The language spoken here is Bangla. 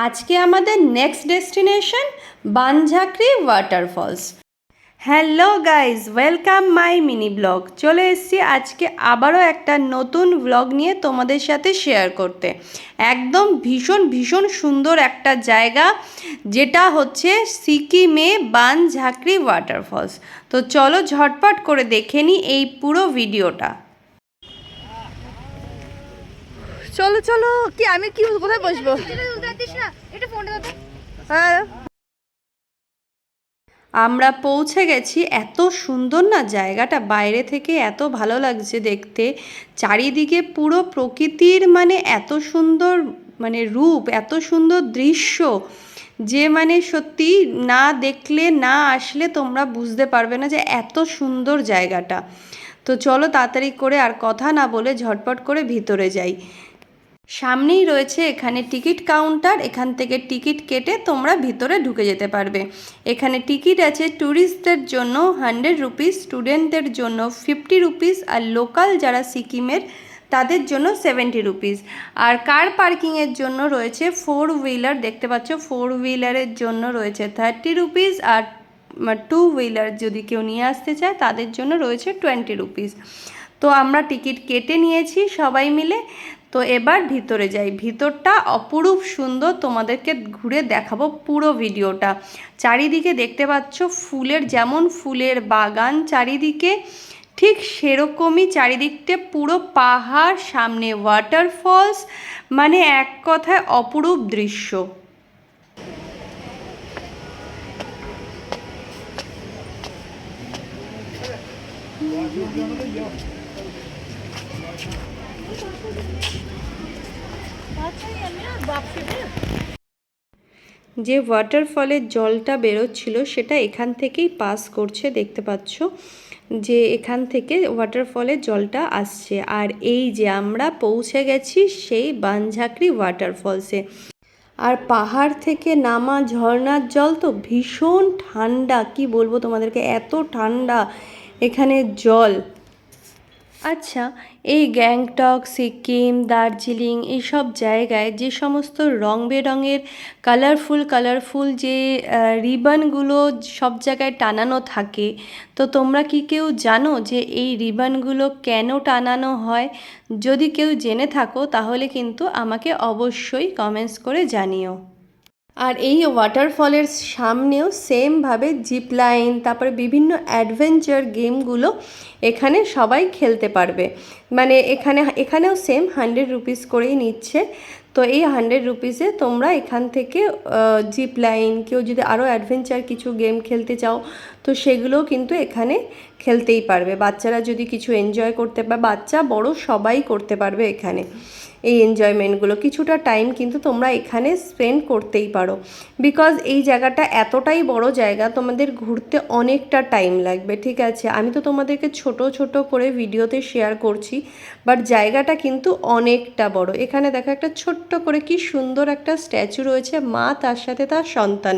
আজকে আমাদের next destination Banjhakri waterfalls. Hello guys, welcome my mini blog. চলে এসেছি আজকে আবারও একটা নতুন ব্লগ নিয়ে তোমাদের সাথে শেয়ার করতে। একদম ভীষণ ভীষণ সুন্দর একটা জায়গা, যেটা হচ্ছে সিকিমে বানঝাঁকড়ি ওয়াটারফলস। তো চলো ঝটপট করে দেখে নিই এই পুরো ভিডিওটা। চলো চলো, কি আমি কি কোথায় বসবো? হ্যাঁ, আমরা পৌঁছে গেছি। এত সুন্দর না জায়গাটা, বাইরে থেকে এত ভালো লাগছে দেখতে। চারিদিকে পুরো প্রকৃতির মানে এত সুন্দর মানে রূপ, এত সুন্দর দৃশ্য, যে মানে সত্যি না দেখলে না আসলে তোমরা বুঝতে পারবে না যে এত সুন্দর জায়গাটা। তো চলো তাড়াতাড়ি করে আর কথা না বলে ঝটপট করে ভিতরে যাই। সামনেই রয়েছে এখানে টিকিট কাউন্টার, এখান থেকে টিকিট কেটে তোমরা ভিতরে ঢুকে যেতে পারবে। এখানে টিকিট আছে ট্যুরিস্টদের জন্য 100 রুপিস, স্টুডেন্টদের জন্য 50 রুপিস, আর লোকাল যারা সিকিমের তাদের জন্য 70 রুপিস। আর কার পার্কিংয়ের জন্য রয়েছে 4 হুইলার, দেখতে পাচ্ছ 4 হুইলারের জন্য রয়েছে 30 রুপিস, আর 2 হুইলার যদি কেউ নিয়ে আসতে চায় তাদের জন্য রয়েছে 20 রুপিস। তো আমরা টিকিট কেটে নিয়েছি সবাই মিলে। তো এবার ভিতরে যাই। ভিতরটা অপরূপ সুন্দর, তোমাদেরকে ঘুরে দেখাবো পুরো ভিডিওটা। চারিদিকে দেখতে পাচ্ছ ফুলের, যেমন ফুলের বাগান চারিদিকে, ঠিক সেরকমই চারিদিকটা পুরো পাহাড়, সামনে ওয়াটারফলস, মানে এক কথায় অপরূপ দৃশ্য। যে ওয়াটারফলের জলটা বেরোচ্ছিল সেটা এখান থেকেই পাস করছে, দেখতে পাচ্ছ যে এখান থেকে ওয়াটারফলের জলটা আসছে। আর এই যে আমরা পৌঁছে গেছি সেই বানঝাঁকড়ি ওয়াটারফলসে। আর পাহাড় থেকে নামা ঝর্ণার জল তো ভীষণ ঠান্ডা, কি বলবো তোমাদেরকে, এত ঠান্ডা এখানে জল। আচ্ছা, এই গ্যাংটক, সিকিম, দার্জিলিং এইসব জায়গায় যে সমস্ত রং বেরঙের কালারফুল যে রিবনগুলো সব জায়গায় টানানো থাকে, তো তোমরা কি কেউ জানো যে এই রিবনগুলো কেন টানানো হয়? যদি কেউ জেনে থাকো তাহলে কিন্তু আমাকে অবশ্যই কমেন্টস করে জানিও। আর এই ওয়াটারফলের সামনেও সেমভাবে জিপ লাইন, তারপরে বিভিন্ন অ্যাডভেঞ্চার গেমগুলো এখানে সবাই খেলতে পারবে। মানে এখানেও সেম 100 রুপিস করেই নিচ্ছে। তো এই 100 রুপিসে তোমরা এখান থেকে জিপ লাইন, কেউ যদি আরও অ্যাডভেঞ্চার কিছু গেম খেলতে চাও তো সেগুলোও কিন্তু এখানে খেলতেই পারবে। বাচ্চারা যদি কিছু এনজয় করতে পারে, বাচ্চা বড় সবাই করতে পারবে এখানে এই এনজয়মেন্টগুলো। কিছুটা টাইম কিন্তু তোমরা এখানে স্পেন্ড করতেই পারো, বিকজ এই জায়গাটা এতটাই বড় জায়গা, তোমাদের ঘুরতে অনেকটা টাইম লাগবে। ঠিক আছে, আমি তো তোমাদেরকে ছোট ছোট করে ভিডিওতে শেয়ার করছি, বাট জায়গাটা কিন্তু অনেকটা বড়। এখানে দেখো একটা ছোট্ট করে কি সুন্দর একটা স্ট্যাচু রয়েছে, মা তার সাথে তার সন্তান।